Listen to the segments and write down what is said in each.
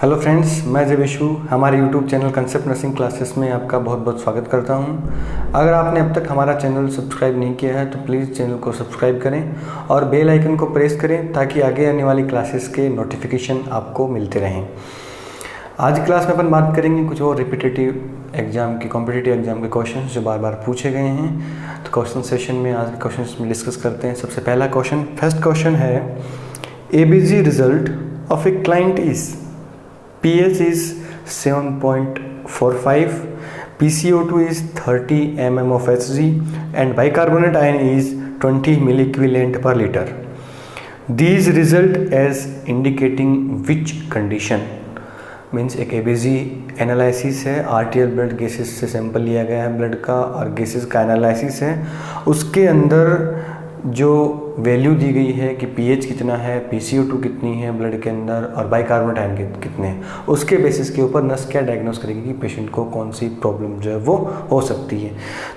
Hello friends, मैं देवेशु हमारे YouTube channel concept nursing classes में आपका बहुत बहुत स्वागत करता हूं। अगर आपने अब तक हमारा चैनल सब्सक्राइब नहीं किया है तो प्लीज़ चैनल को सब्सक्राइब करें और बेल आइकन को प्रेस करें ताकि आगे आने वाली क्लासेस के नोटिफिकेशन आपको मिलते रहें। आज की क्लास में अपन बात करेंगे कुछ और रिपीटेटिव एग्जाम के कॉम्पिटिटिव एग्जाम के क्वेश्चन जो बार बार पूछे गए हैं। तो क्वेश्चन सेशन में आज के क्वेश्चन में डिस्कस करते हैं। सबसे पहला क्वेश्चन, फर्स्ट क्वेश्चन है, ABG result of a client is pH is 7.45, PCO2 is 30 mm of Hg and bicarbonate ion is 20 milliequivalent per liter. These result as indicating which condition? Means एक ABG analysis है, आर्टियल blood gases से sample लिया गया है blood का और gases का analysis है। उसके अंदर जो वैल्यू दी गई है कि pH कितना है, PCO2 कितनी है ब्लड के अंदर और बाइकार्बोनेट आयन कितने हैं, उसके बेसिस के ऊपर नर्स क्या डायग्नोस करेगी कि पेशेंट को कौन सी प्रॉब्लम जो है वो हो सकती है।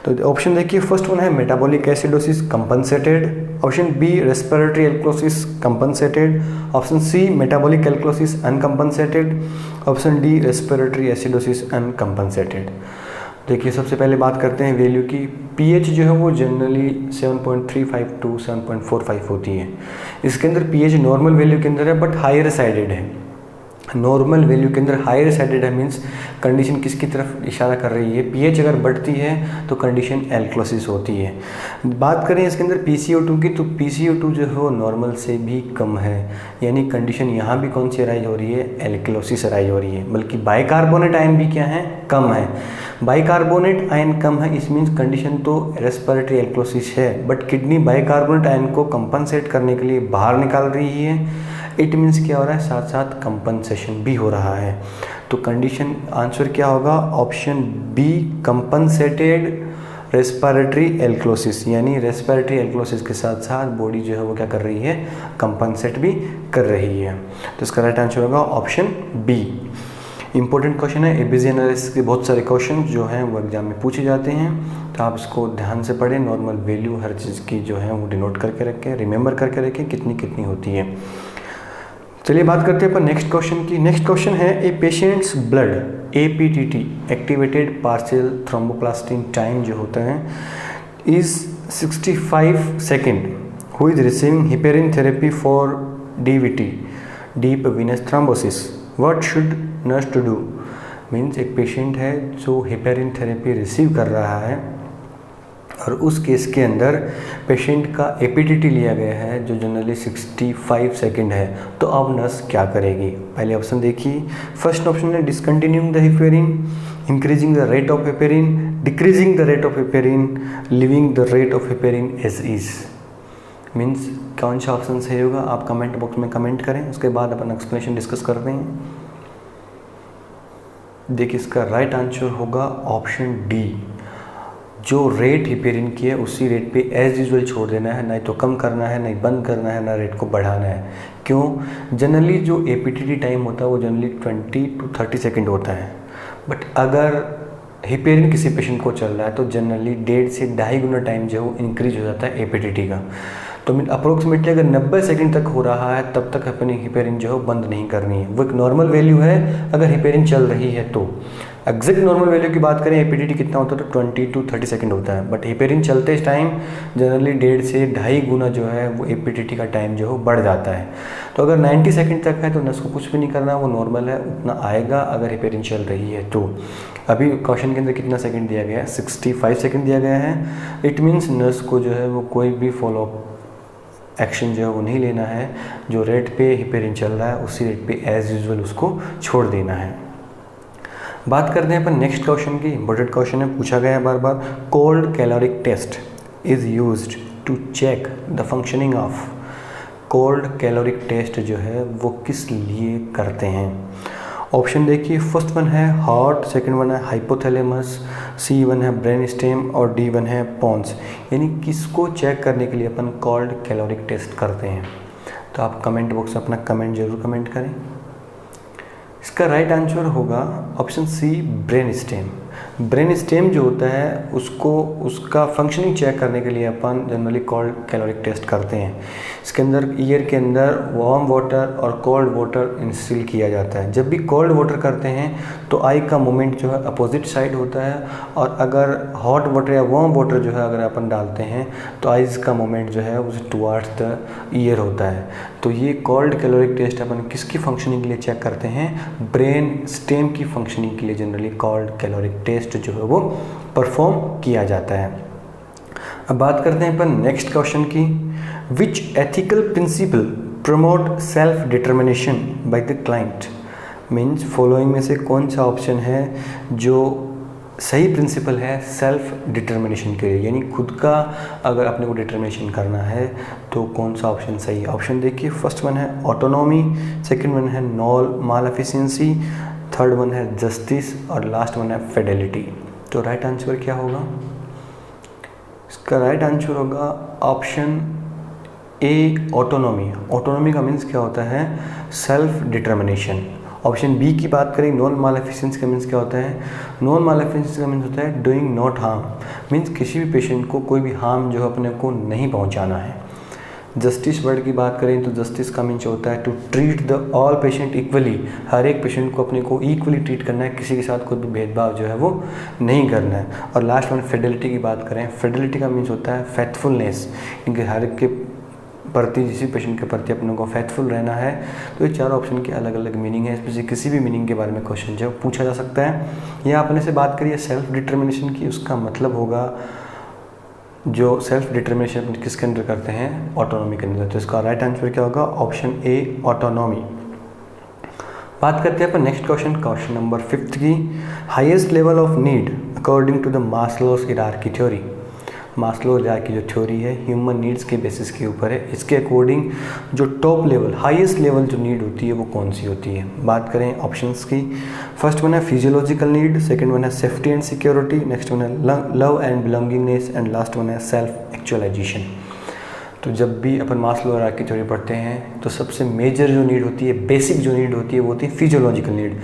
तो ऑप्शन देखिए, फर्स्ट वन है metabolic acidosis compensated, option B respiratory एल्कोसिस compensated, option C metabolic एल्कोसिस अनकंपनसेटेड, option D respiratory acidosis अनकंपनसेटेड। देखिए सबसे पहले बात करते हैं वैल्यू की। pH जो है वो जनरली 7.35 टू 7.45 होती है। इसके अंदर pH नॉर्मल वैल्यू के अंदर है बट हायर साइडेड है। नॉर्मल वैल्यू के अंदर हायर साइडेड है मीन्स कंडीशन किसकी तरफ इशारा कर रही है, pH अगर बढ़ती है तो कंडीशन एल्कोसिस होती है। बात करें इसके अंदर PCO2 की, तो PCO2 जो है वो नॉर्मल से भी कम है, यानी कंडीशन यहाँ भी कौन सी अराइज हो रही है, एल्कोसिस अराइज हो रही है। बल्कि बाइकार्बोनेट आयन भी क्या है, कम है। बाइकार्बोनेट आयन कम है, इस मीन्स कंडीशन तो रेस्पिरेटरी एल्कोसिस है बट किडनी बाइकार्बोनेट आयन को कंपनसेट करने के लिए बाहर निकाल रही है। इट मीन्स क्या हो रहा है, साथ साथ कंपनसेशन भी हो रहा है। तो कंडीशन आंसर क्या होगा, ऑप्शन बी कंपनसेटेड रेस्पिरेटरी एल्कोसिस, यानी रेस्पिरेटरी एल्कोसिस के साथ साथ बॉडी जो है वो क्या कर रही है, कंपनसेट भी कर रही है। तो इसका राइट आंसर होगा ऑप्शन बी। इंपॉर्टेंट क्वेश्चन है, ABG एनालिसिस के बहुत सारे क्वेश्चन जो हैं वो एग्जाम में पूछे जाते हैं, तो आप इसको ध्यान से पढ़ें। नॉर्मल वैल्यू हर चीज़ की जो है वो डिनोट करके रखें, रिमेंबर करके रखें कितनी कितनी होती है। चलिए बात करते हैं अपन नेक्स्ट क्वेश्चन की। नेक्स्ट क्वेश्चन है, a patient's blood APTT activated partial thromboplastin time जो होता है is 65 second, who is receiving heparin therapy for DVT deep venous thrombosis, what should nurse to do. Means एक पेशेंट है जो heparin therapy receive कर रहा है और उस केस के अंदर पेशेंट का APTT लिया गया है जो जनरली 65 सेकेंड है। तो अब नर्स क्या करेगी। पहले ऑप्शन देखिए, फर्स्ट ऑप्शन है discontinuing the heparin, increasing the rate of heparin, decreasing the rate of heparin, leaving the rate of heparin as is. Means कौन सा ऑप्शन सही होगा आप कमेंट बॉक्स में कमेंट करें, उसके बाद अपन एक्सप्लेनेशन डिस्कस करते हैं। देखिए इसका राइट आंसर होगा ऑप्शन डी, जो रेट हिपेरिन की है उसी रेट पे एज यूजुअल छोड़ देना है, ना तो कम करना है, ना बंद करना है, ना रेट को बढ़ाना है। क्यों, जनरली जो APTT टाइम होता है वो जनरली 20 to 30 सेकेंड होता है, बट अगर हिपेरिन किसी पेशेंट को चल रहा है तो जनरली 1.5 से 2.5 गुना टाइम जो है वो इंक्रीज हो जाता है APTT का। तो मीन अप्रोक्सीमेटली अगर 90 सेकंड तक हो रहा है तब तक अपनी हिपेरिन जो है बंद नहीं करनी है। वो एक नॉर्मल वैल्यू है अगर हिपेरिन चल रही है तो। एग्जैक्ट नॉर्मल वैल्यू की बात करें APTT कितना होता है तो 20 to 30 सेकंड होता है, बट हिपेरिन चलते इस टाइम जनरली 1.5 से 2.5 गुना जो है वो APTT का टाइम जो है बढ़ जाता है। तो अगर 90 सेकंड तक है तो नर्स को कुछ भी नहीं करना, वो नॉर्मल है, उतना आएगा अगर हिपेरिन चल रही है तो। अभी क्वेश्चन के अंदर कितना सेकंड दिया गया है, 65 सेकंड दिया गया है। इट मीन्स नर्स को जो है वो कोई भी फॉलोअप एक्शन जो है वो नहीं लेना है, जो रेट पे हिपेरिन चल रहा है उसी रेट पे एज यूजुअल उसको छोड़ देना है। बात करते हैं अपन नेक्स्ट क्वेश्चन की। इंपॉर्टेंट क्वेश्चन है, पूछा गया है बार बार, cold caloric test is used to check the functioning of. Cold caloric test जो है वो किस लिए करते हैं। ऑप्शन देखिए, फर्स्ट वन है हार्ट, सेकंड वन है हाइपोथैलेमस, सी वन है ब्रेन स्टेम और डी वन है पॉन्स। यानी किसको चेक करने के लिए अपन कोल्ड कैलोरिक टेस्ट करते हैं। तो आप कमेंट बॉक्स में अपना कमेंट जरूर कमेंट करें। इसका राइट आंसर होगा option C brain stem. Brain stem जो होता है उसको उसका फंक्शनिंग चेक करने के लिए अपन जनरली कोल्ड कैलोरिक टेस्ट करते हैं। इसके अंदर ईयर के अंदर वार्म वाटर और कोल्ड वाटर इंस्टिल किया जाता है। जब भी कोल्ड वाटर करते हैं तो आई का मूवमेंट जो है अपोजिट साइड होता है, और अगर हॉट वाटर या वार्म वाटर जो है अगर अपन डालते हैं तो आइज़ का मूवमेंट जो है वो टुवार्ड्स द ईयर होता है। तो ये कोल्ड कैलोरिक टेस्ट अपन किसकी फंक्शनिंग के लिए चेक करते हैं? ब्रेन स्टेम की फंक्शनिंग के लिए जनरली कोल्ड कैलोरिक टेस्ट जो है वो परफॉर्म किया जाता है। अब बात करते हैं अपन नेक्स्ट क्वेश्चन की। Which ethical principle promote self determination by the client? Means following में से कौन सा ऑप्शन है जो सही प्रिंसिपल है सेल्फ डिटर्मिनेशन के लिए, यानी खुद का अगर अपने को डिटर्मिनेशन करना है तो कौन सा ऑप्शन सही है? ऑप्शन देखिए, फर्स्ट वन है ऑटोनॉमी, सेकंड वन है नॉन मालेफिसेंसी, थर्ड वन है जस्टिस और लास्ट वन है फिडेलिटी। तो राइट आंसर क्या होगा? इसका राइट आंसर होगा ऑप्शन ए ऑटोनॉमी। ऑटोनॉमी का मीन्स क्या होता है? Self determination. ऑप्शन बी की बात करें नॉन मालेफिसेंस का मीन्स क्या होता है? नॉन मालेफिसेंस का मीन्स होता है डूइंग नॉट हार्म, मीन्स किसी भी पेशेंट को कोई भी हार्म जो अपने को नहीं पहुंचाना है। जस्टिस वर्ड की बात करें तो जस्टिस का मीन्स होता है to treat the all patient equally, हर एक पेशेंट को अपने को इक्वली ट्रीट करना है, किसी के साथ कोई भी भेदभाव जो है वो नहीं करना है। और लास्ट वन फिडेलिटी की बात करें, फिडेलिटी का मीन्स होता है फेथफुलनेस, क्योंकि हर एक के प्रति किसी पेशेंट के प्रति अपने को फेथफुल रहना है। तो ये चारों ऑप्शन के अलग अलग मीनिंग है, इसमें से किसी भी मीनिंग के बारे में क्वेश्चन जो पूछा जा सकता है। यहाँ अपने से बात करिए सेल्फ डिटर्मिनेशन की, उसका मतलब होगा जो सेल्फ डिटर्मिनेशन किसके अंदर करते हैं? ऑटोनॉमी के अंदर। तो इसका राइट आंसर क्या होगा? Option A autonomy. बात करते हैं अपन नेक्स्ट क्वेश्चन, क्वेश्चन नंबर 5 की। Highest level of need according to the Maslow's hierarchy theory. Maslow hierarchy जो थ्योरी है ह्यूमन नीड्स के बेसिस के ऊपर है, इसके अकॉर्डिंग जो टॉप लेवल हाईएस्ट लेवल जो नीड होती है वो कौन सी होती है? बात करें ऑप्शंस की, फर्स्ट वन है फिजियोलॉजिकल नीड, सेकंड वन है safety and security, next one है love and belongingness and last one है सेल्फ एक्चुअलाइजेशन। तो जब भी अपन मास्लो हायरार्की थ्योरी पढ़ते हैं तो सबसे मेजर जो नीड होती है, बेसिक जो नीड होती है वो होती है फिजियोलॉजिकल नीड,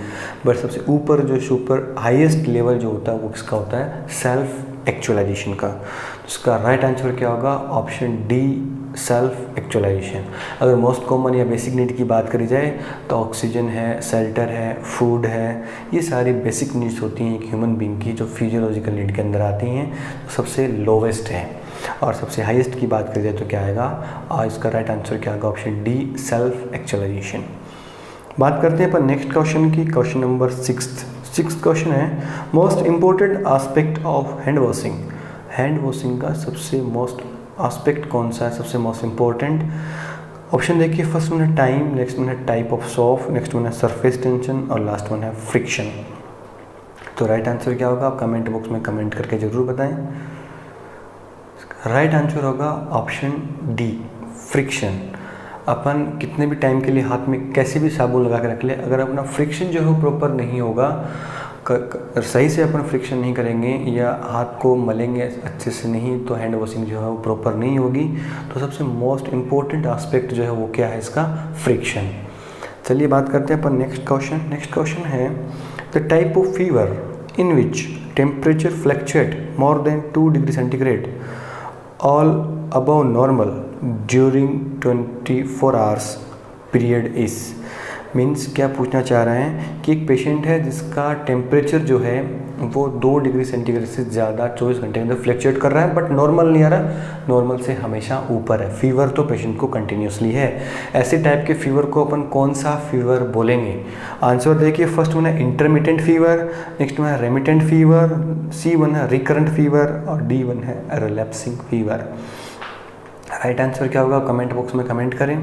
बट सबसे ऊपर जो सुपर हाईएस्ट लेवल जो होता है वो किसका होता है? सेल्फ एक्चुअलाइजेशन का। तो इसका राइट आंसर क्या होगा? Option D self actualization. अगर मोस्ट कॉमन या बेसिक नीड की बात करी जाए तो ऑक्सीजन है, शेल्टर है, फूड है, ये सारी बेसिक नीड्स होती हैं एक ह्यूमन बीइंग की जो फिजियोलॉजिकल नीड के अंदर आती हैं, तो सबसे लोवेस्ट है। और सबसे हाईएस्ट की बात करी जाए तो क्या आएगा? और इसका राइट आंसर क्या होगा? Option D self actualization. बात करते हैं अपन नेक्स्ट क्वेश्चन की, क्वेश्चन नंबर 6। क्वेश्चन है most important aspect of hand washing. Hand washing का सबसे मोस्ट एस्पेक्ट कौन सा है, सबसे मोस्ट इम्पोर्टेंट? ऑप्शन देखिए, फर्स्ट वन है टाइम, नेक्स्ट वन है type of soap, next one है सरफेस टेंशन और लास्ट वन है फ्रिक्शन। तो राइट आंसर क्या होगा? आप कमेंट बॉक्स में कमेंट करके ज़रूर बताएं। राइट आंसर होगा ऑप्शन डी फ्रिक्शन। अपन कितने भी टाइम के लिए हाथ में कैसे भी साबुन लगा के रख ले, अगर अपना फ्रिक्शन जो है प्रॉपर नहीं होगा, सही से अपन फ्रिक्शन नहीं करेंगे या हाथ को मलेंगे अच्छे से नहीं, तो हैंड वॉशिंग जो है वो प्रॉपर नहीं होगी। तो सबसे मोस्ट इम्पोर्टेंट एस्पेक्ट जो है वो क्या है? इसका फ्रिक्शन। चलिए बात करते हैं अपन नेक्स्ट क्वेश्चन। नेक्स्ट क्वेश्चन है the type of fever in which temperature fluctuate more than 2 degree centigrade all above normal during 24 hours period is. Means क्या पूछना चाह रहे हैं कि एक पेशेंट है जिसका टेम्परेचर जो है वो 2 डिग्री सेंटीग्रेड से ज़्यादा 24 घंटे के अंदर फ्लक्चुएट कर रहा है, बट नॉर्मल नहीं आ रहा, नॉर्मल से हमेशा ऊपर है। फीवर तो पेशेंट को कंटिन्यूसली है। ऐसे टाइप के फीवर को अपन कौन सा फीवर बोलेंगे? आंसर देखिए, फर्स्ट वन है इंटरमिटेंट फीवर, नेक्स्ट वन है रेमिटेंट फीवर, सी वन है रिकरेंट फीवर और डी वन है रिलैप्सिंग फीवर। राइट आंसर क्या होगा? कमेंट बॉक्स में कमेंट करें।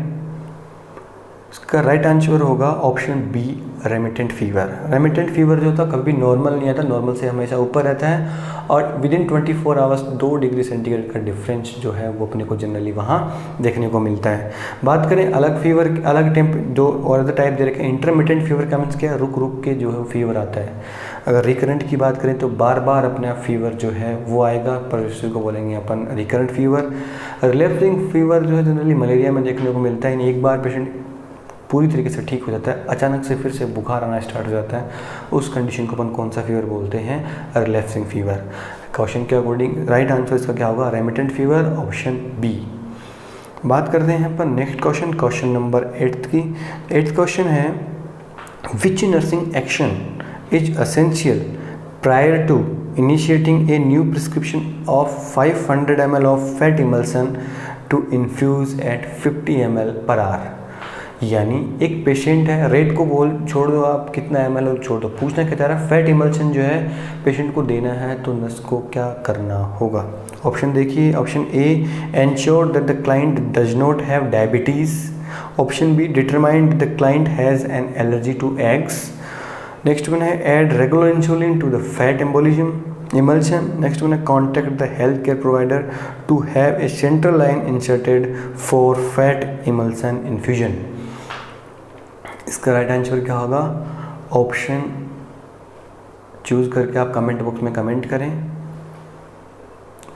इसका राइट आंसर होगा option B remittent fever. Remittent fever जो होता है कभी नॉर्मल नहीं आता, नॉर्मल से हमेशा ऊपर रहता है और with in 24 hours 2 degree centigrade का डिफरेंस जो है वो अपने को जनरली वहाँ देखने को मिलता है। बात करें अलग फीवर, अलग जो और अदर टाइप दे रखे हैं, इंटरमिटेंट फीवर का मीन्स क्या है? रुक रुक के जो है फीवर आता है। अगर रिकरेंट की बात करें तो बार बार अपना फीवर जो है वो आएगा, पर इसी को बोलेंगे अपन रिकरेंट फीवर। रिलैप्सिंग फीवर जो है जनरली मलेरिया में देखने को मिलता है, एक बार पेशेंट पूरी तरीके से ठीक हो जाता है, अचानक से फिर से बुखार आना स्टार्ट हो जाता है, उस कंडीशन को अपन कौन सा फीवर बोलते हैं? Relapsing fever. क्वेश्चन के अकॉर्डिंग राइट आंसर इसका क्या होगा? Remittent fever, option B. बात करते हैं अपन नेक्स्ट क्वेश्चन, क्वेश्चन नंबर 8 की। 8th क्वेश्चन है which nursing action is essential prior to initiating a new prescription of 500 ml of fat emulsion to infuse at 50 ml per hour. यानी एक patient है, rate को बोल छोड़ दो आप, कितना ml छोड़ दो, पूछना क्या चाह रहा है? फैट इमल्सन जो है पेशेंट को देना है, तो नर्स को क्या करना होगा? ऑप्शन देखिए, option A ensure that the client does not have diabetes, option B determined the client has an allergy to eggs, next one है add regular insulin to the fat emulsion, next one है contact the health care provider to have a central line inserted for fat emulsion infusion. इसका right answer क्या होगा? Option choose करके आप comment box में comment करें।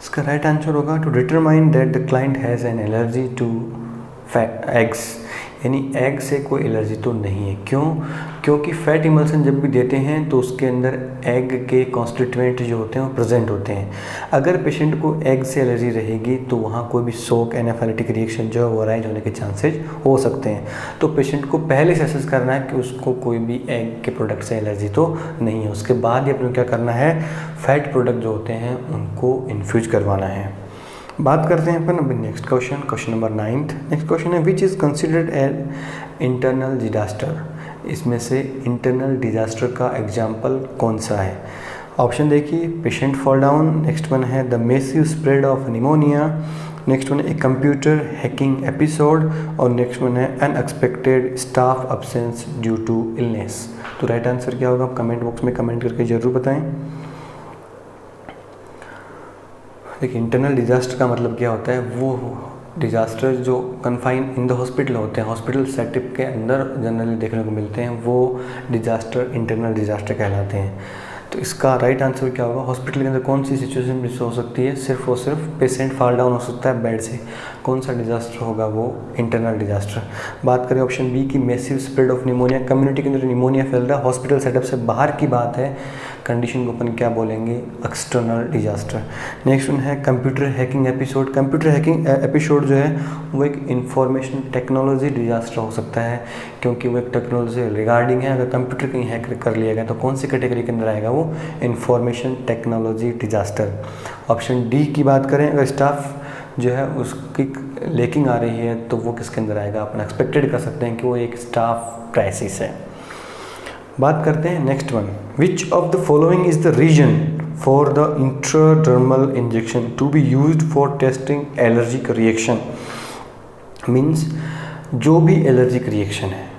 इसका right answer होगा to determine that the client has an allergy to eggs, यानी एग से कोई एलर्जी तो नहीं है। क्यों? क्योंकि फैट इमल्सन जब भी देते हैं तो उसके अंदर एग के कॉन्स्टिट्यूएंट जो होते हैं वो प्रेजेंट होते हैं। अगर पेशेंट को एग से एलर्जी रहेगी तो वहाँ कोई भी शॉक एनाफाइलेटिक रिएक्शन जो है वो राइज होने के चांसेस हो सकते हैं। तो पेशेंट को पहले से असेस करना है कि उसको कोई भी एग के प्रोडक्ट से एलर्जी तो नहीं है, उसके बाद ही अपने क्या करना है? फैट प्रोडक्ट जो होते हैं उनको इन्फ्यूज करवाना है। बात करते हैं अपन अभी next question, question number 9th। Next question है which is considered an internal disaster. इसमें से इंटरनल डिजास्टर का एग्जाम्पल कौन सा है? ऑप्शन देखिए, patient fall down, next one है the massive spread of pneumonia, next one है ए कंप्यूटर हैकिंग एपिसोड, और नेक्स्ट वन है unexpected staff absence due to illness. तो राइट आंसर क्या होगा? आप कमेंट बॉक्स में कमेंट करके ज़रूर बताएं। देखिए, इंटरनल डिजास्टर का मतलब क्या होता है? वो डिजास्टर जो कन्फाइन इन द हॉस्पिटल होते हैं, हॉस्पिटल सेटअप के अंदर जनरली देखने को मिलते हैं, वो डिजास्टर इंटरनल डिजास्टर कहलाते हैं। तो इसका राइट आंसर क्या होगा? हॉस्पिटल के अंदर कौन सी सिचुएशन हो सकती है? सिर्फ और सिर्फ पेशेंट फॉल डाउन हो सकता है बेड से। कौन सा डिजास्टर होगा? वो इंटरनल डिजास्टर। बात करें ऑप्शन बी की massive spread of pneumonia, community के अंदर निमोनिया फैल रहा है, हॉस्पिटल सेटअप से बाहर की बात है, कंडीशन को अपन क्या बोलेंगे? External disaster. नेक्स्ट वन है computer hacking episode. Computer hacking episode जो है वो एक इंफॉर्मेशन टेक्नोलॉजी डिजास्टर हो सकता है, क्योंकि वो एक टेक्नोलॉजी से रिगार्डिंग है। अगर कंप्यूटर कहीं हैक कर लिया गया तो कौन सी कैटेगरी के अंदर आएगा? वो information technology disaster. Option D की बात करें, अगर स्टाफ जो है उसकी लेकिंग आ रही है तो वो किसके अंदर आएगा? अपन एक्सपेक्टेड कर सकते हैं कि वो एक स्टाफ क्राइसिस है। बात करते हैं next one, which of the following is the reason for the intradermal injection to be used for testing allergic reaction. Means जो भी एलर्जिक रिएक्शन है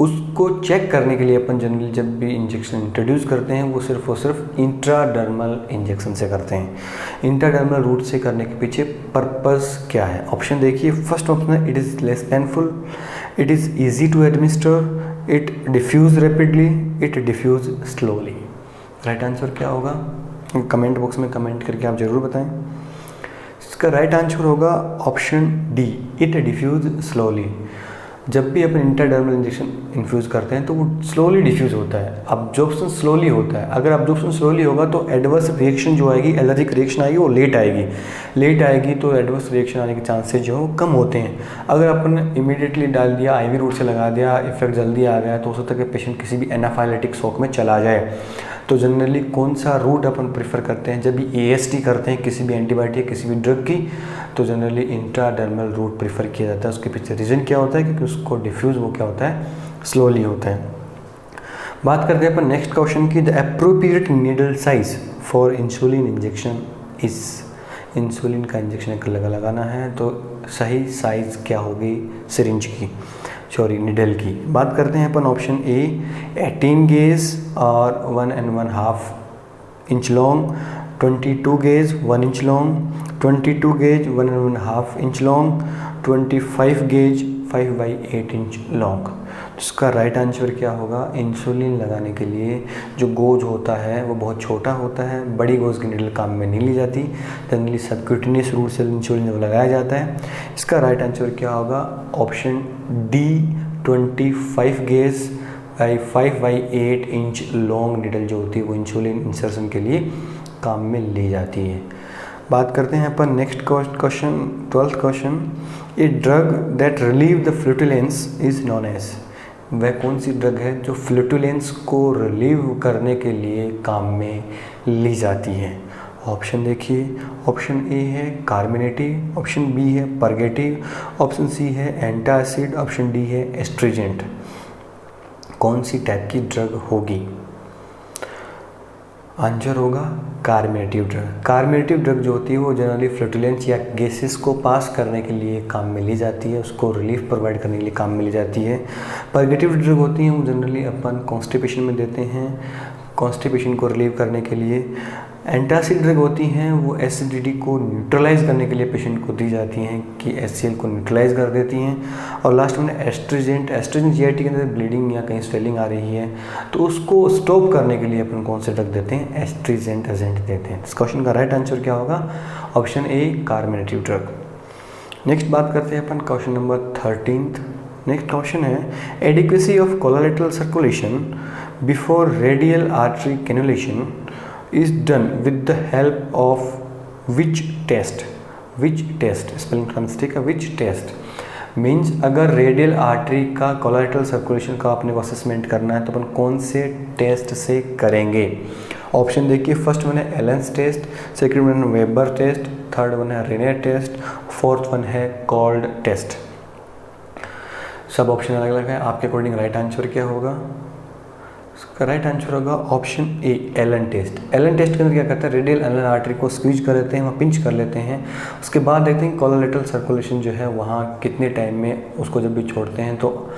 उसको चेक करने के लिए अपन जनरली जब भी इंजेक्शन इंट्रोड्यूस करते हैं वो सिर्फ और सिर्फ इंट्राडर्मल इंजेक्शन से करते हैं। इंट्राडर्मल रूट से करने के पीछे पर्पस क्या है? ऑप्शन देखिए, फर्स्ट ऑप्शन है it is less painful, it is easy to administer, it diffuse rapidly, it diffuse slowly. Right answer क्या होगा? कमेंट बॉक्स में कमेंट करके आप ज़रूर बताएं। इसका राइट आंसर होगा option D, it diffuse slowly. जब भी अपन इंट्राडर्मल इंजेक्शन इन्फ्यूज़ करते हैं तो वो स्लोली डिफ्यूज़ होता है, अब्जॉर्प्शन स्लोली होता है। अगर अब्जॉर्प्शन स्लोली होगा तो एडवर्स रिएक्शन जो आएगी, एलर्जिक रिएक्शन आएगी, वो लेट आएगी तो एडवर्स रिएक्शन आने के चांसेस जो कम होते हैं। अगर अपन इमीडिएटली डाल दिया, आईवी रूट से लगा दिया, इफेक्ट जल्दी आ गया, तो हो सकता है कि पेशेंट किसी भी एनाफाइलेटिक शॉक में चला जाए। तो जनरली कौन सा रूट अपन प्रेफर करते हैं जब भी एएसटी करते हैं किसी भी एंटीबायोटिक किसी भी ड्रग की? तो जनरली इंट्राडर्मल रूट प्रेफर किया जाता है। उसके पीछे रीज़न क्या होता है? क्योंकि उसको डिफ्यूज़ वो क्या होता है? स्लोली होता है। बात करते हैं अपन नेक्स्ट क्वेश्चन की, the appropriate needle size for insulin injection is. Insulin का इंजेक्शन एक लगाना है तो सही साइज़ क्या होगी सिरिंज की, नीडल की? बात करते हैं अपन ऑप्शन ए 18 गेज और 1.5 inch long, 22 gauge 1 inch long, 22 gauge 1.5 inch long, 25 gauge 5/8 inch long. इसका राइट आंसर क्या होगा? इंसुलिन लगाने के लिए जो गोज होता है वो बहुत छोटा होता है, बड़ी गोज की नीडल काम में नहीं ली जाती, जनरली सबक्यूटेनियस रूट से इंसुलिन लगाया जाता है। इसका राइट आंसर क्या होगा? Option D 25 gauge 5/8 inch long needle जो होती है वो इंसुलिन इंसर्शन के लिए काम में ली जाती है। बात करते हैं अपन next question, 12th question. A drug that relieve the flatulence is known as, वह कौन सी ड्रग है जो फ्लूटुलेंस को रिलीव करने के लिए काम में ली जाती है। ऑप्शन देखिए, ऑप्शन ए है कार्मिनेटिव, ऑप्शन बी है परगेटिव, ऑप्शन सी है एंटासिड, ऑप्शन डी है एस्ट्रिजेंट। कौन सी टाइप की ड्रग होगी? आंसर होगा कार्मिनेटिव ड्रग। कार्मिनेटिव ड्रग जो होती है वो जनरली फ्लूटुलेंस या गैसेस को पास करने के लिए काम में ली जाती है, उसको रिलीफ प्रोवाइड करने के लिए काम में ली जाती है। परगेटिव ड्रग होती हैं वो जनरली अपन कॉन्स्टिपेशन में देते हैं, कॉन्स्टिपेशन को रिलीव करने के लिए। एंटासिड ड्रग होती हैं वो एसिडिटी को न्यूट्रलाइज करने के लिए पेशेंट को दी जाती हैं कि HCl को न्यूट्रलाइज कर देती हैं। और लास्ट में एस्ट्रिजेंट, एस्ट्रिजेंट GIT के अंदर ब्लीडिंग या कहीं स्वेलिंग आ रही है तो उसको स्टॉप करने के लिए अपन कौन से ड्रग देते हैं? एस्ट्रिजेंट एजेंट देते हैं। इस क्वेश्चन का राइट आंसर क्या होगा? Option A carminative drug. Next बात करते हैं अपन question number 13th। Next question है adequacy of collateral circulation before radial artery cannulation is done with the help of which test? which test spelling translate का which test means अगर radial artery का collateral circulation का अपने को assessment करना है तो अपन कौन से टेस्ट से करेंगे? ऑप्शन देखिए, फर्स्ट वन है एलेंस टेस्ट, सेकंड वन है वेबर टेस्ट, थर्ड वन है रेने टेस्ट, फोर्थ वन है कॉल्ड टेस्ट। सब ऑप्शन अलग अलग है, आपके अकॉर्डिंग राइट आंसर क्या होगा? इसका राइट आंसर होगा option A Allen test. Allen test के अंदर क्या करता है? रेडियल एलन आर्टरी को स्क्वीज कर लेते हैं, वहाँ पिंच कर लेते हैं, उसके बाद देखते हैं कोलेटरल सर्कुलेशन जो है वहाँ कितने टाइम में उसको जब भी छोड़ते हैं तो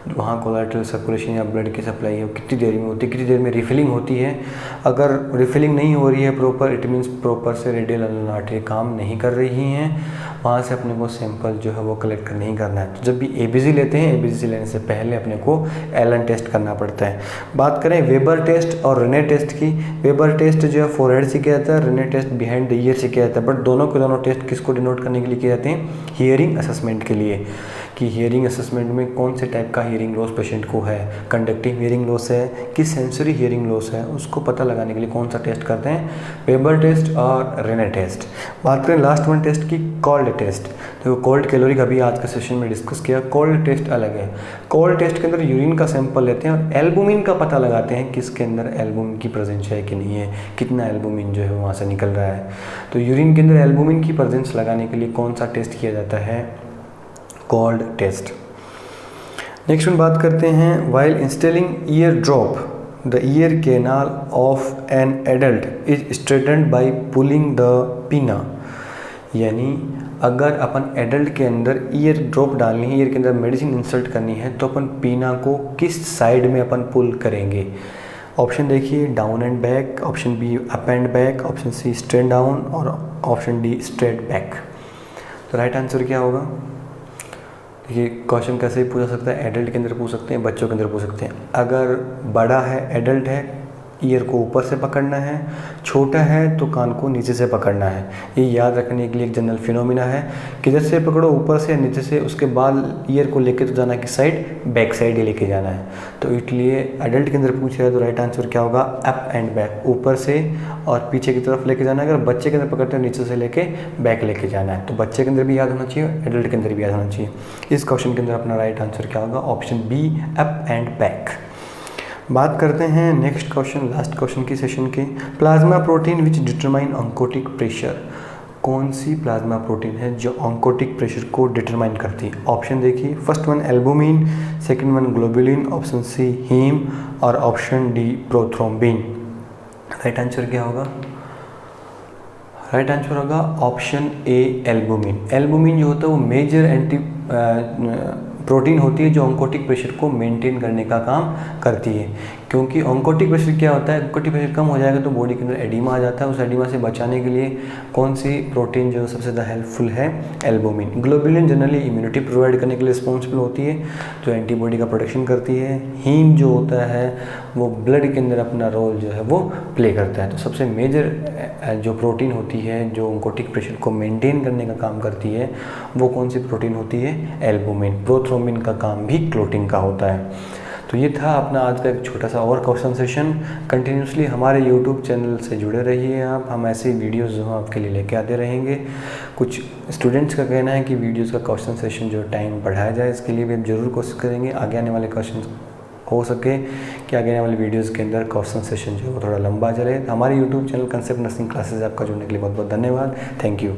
वहाँ कोलेटरल सर्कुलेशन या ब्लड की सप्लाई है वो कितनी देर में होती है, कितनी देर में रिफिलिंग होती है। अगर रिफिलिंग नहीं हो रही है प्रॉपर, इट मीन्स प्रॉपर से रेडियल एलन आर्टरी काम नहीं कर रही हैं, वहाँ से अपने को सैंपल जो है वो कलेक्ट कर नहीं करना है। तो जब भी ABG लेते हैं, ABG लेने से पहले अपने को एलन टेस्ट करना पड़ता है। बात करें वेबर टेस्ट और रेने टेस्ट की, वेबर टेस्ट जो है फोरहेड से किया जाता है, Rinne test behind the ear से किया जाता है। बट दोनों के दोनों टेस्ट किसको डिनोट करने के लिए किए जाते हैं? हियरिंग असेसमेंट के लिए, कि हियरिंग असेसमेंट में कौन से टाइप का हियरिंग लॉस पेशेंट को है, कंडक्टिव हियरिंग लॉस है कि सेंसरी हियरिंग लॉस है, उसको पता लगाने के लिए कौन सा टेस्ट करते हैं? वेबर टेस्ट और रेने टेस्ट। बात करें लास्ट वन टेस्ट की, कोल्ड टेस्ट। तो कोल्ड कैलोरी का भी आज के सेशन में डिस्कस किया, कोल्ड टेस्ट अलग है। कोल्ड टेस्ट के अंदर यूरिन का सैंपल लेते हैं और एल्बुमिन का पता लगाते हैं कि इसके अंदर एल्बुमिन की प्रेजेंस है कि नहीं है, कितना एल्बुमिन जो है वहाँ से निकल रहा है। तो यूरिन के अंदर एल्बुमिन की प्रेजेंस लगाने के लिए कौन सा टेस्ट किया जाता है? Cold test. नेक्स्ट वन बात करते हैं while instilling ear drop the ear canal of an adult is straightened by pulling the pinna, यानी अगर अपन एडल्ट के अंदर ईयर ड्रॉप डालनी है, ईयर के अंदर मेडिसिन इंसर्ट करनी है तो अपन पीना को किस साइड में अपन पुल करेंगे? ऑप्शन देखिए, down and back, option B up and back, option C straight down और ऑप्शन डी स्ट्रेट बैक। तो राइट आंसर क्या होगा? ये क्वेश्चन कैसे भी पूछा सकता है, एडल्ट के अंदर पूछ सकते हैं, बच्चों के अंदर पूछ सकते हैं। अगर बड़ा है, एडल्ट है, ईयर को ऊपर से पकड़ना है, छोटा है तो कान को नीचे से पकड़ना है। ये याद रखने के लिए एक जनरल फिनोमिना है, किधर से पकड़ो, ऊपर से या नीचे से, उसके बाद ईयर को लेके तो जाना किस साइड? बैक साइड ही लेके जाना है। तो इसलिए एडल्ट के अंदर पूछा है तो राइट आंसर क्या होगा? अप एंड बैक, ऊपर से और पीछे की तरफ लेके जाना है। अगर बच्चे के अंदर पकड़ते हैं नीचे से लेके बैक लेके जाना है। तो बच्चे के अंदर भी याद होना चाहिए, एडल्ट के अंदर भी याद होना चाहिए। इस क्वेश्चन के अंदर अपना राइट आंसर क्या होगा? Option B up and back. बात करते हैं नेक्स्ट क्वेश्चन, लास्ट क्वेश्चन की सेशन के, plasma protein which determine oncotic pressure. कौन सी प्लाज्मा प्रोटीन है जो ऑन्कोटिक प्रेशर को डिटरमाइन करती है? ऑप्शन देखिए, first one albumin, second one globulin, option C heme और option D prothrombin. Right answer क्या होगा? राइट आंसर होगा ऑप्शन ए एल्बुमिन। एल्बुमिन जो होता है वो मेजर एंटी प्रोटीन होती है जो ऑन्कोटिक प्रेशर को मेंटेन करने का काम करती है। क्योंकि ऑन्कोटिक प्रेशर क्या होता है, ऑन्कोटिक प्रेशर कम हो जाएगा तो बॉडी के अंदर एडिमा आ जाता है। उस एडिमा से बचाने के लिए कौन सी प्रोटीन जो सबसे ज़्यादा हेल्पफुल है? Albumin. Globulin generally immunity provide करने के लिए रिस्पॉन्सिबल होती है, जो एंटीबॉडी का प्रोटेक्शन करती है। हीम जो होता है वो ब्लड के अंदर अपना रोल जो है वो प्ले करता है। तो सबसे मेजर जो प्रोटीन होती है जो ऑन्कोटिक प्रेशर को मेंटेन करने का काम करती है वो कौन सी प्रोटीन होती है? एल्बुमिन। प्रोथ्रोम्बिन थ्रोम्बिन का काम भी क्लोटिंग का होता है। तो ये था अपना आज का एक छोटा सा और क्वेश्चन सेशन। कंटिन्यूसली हमारे यूट्यूब चैनल से जुड़े रहिए आप, हम ऐसी वीडियोस जो आपके लिए लेके आते रहेंगे। कुछ स्टूडेंट्स का कहना है कि वीडियोस का क्वेश्चन सेशन जो टाइम बढ़ाया जाए, इसके लिए भी हम जरूर कोशिश करेंगे। आगे आने वाले क्वेश्चन हो सके कि आगे आने वाली वीडियोस के अंदर क्वेश्चन सेशन जो है वो थोड़ा लंबा चले। हमारे YouTube channel concept nursing classes आपका जुड़ने के लिए बहुत बहुत धन्यवाद। Thank you.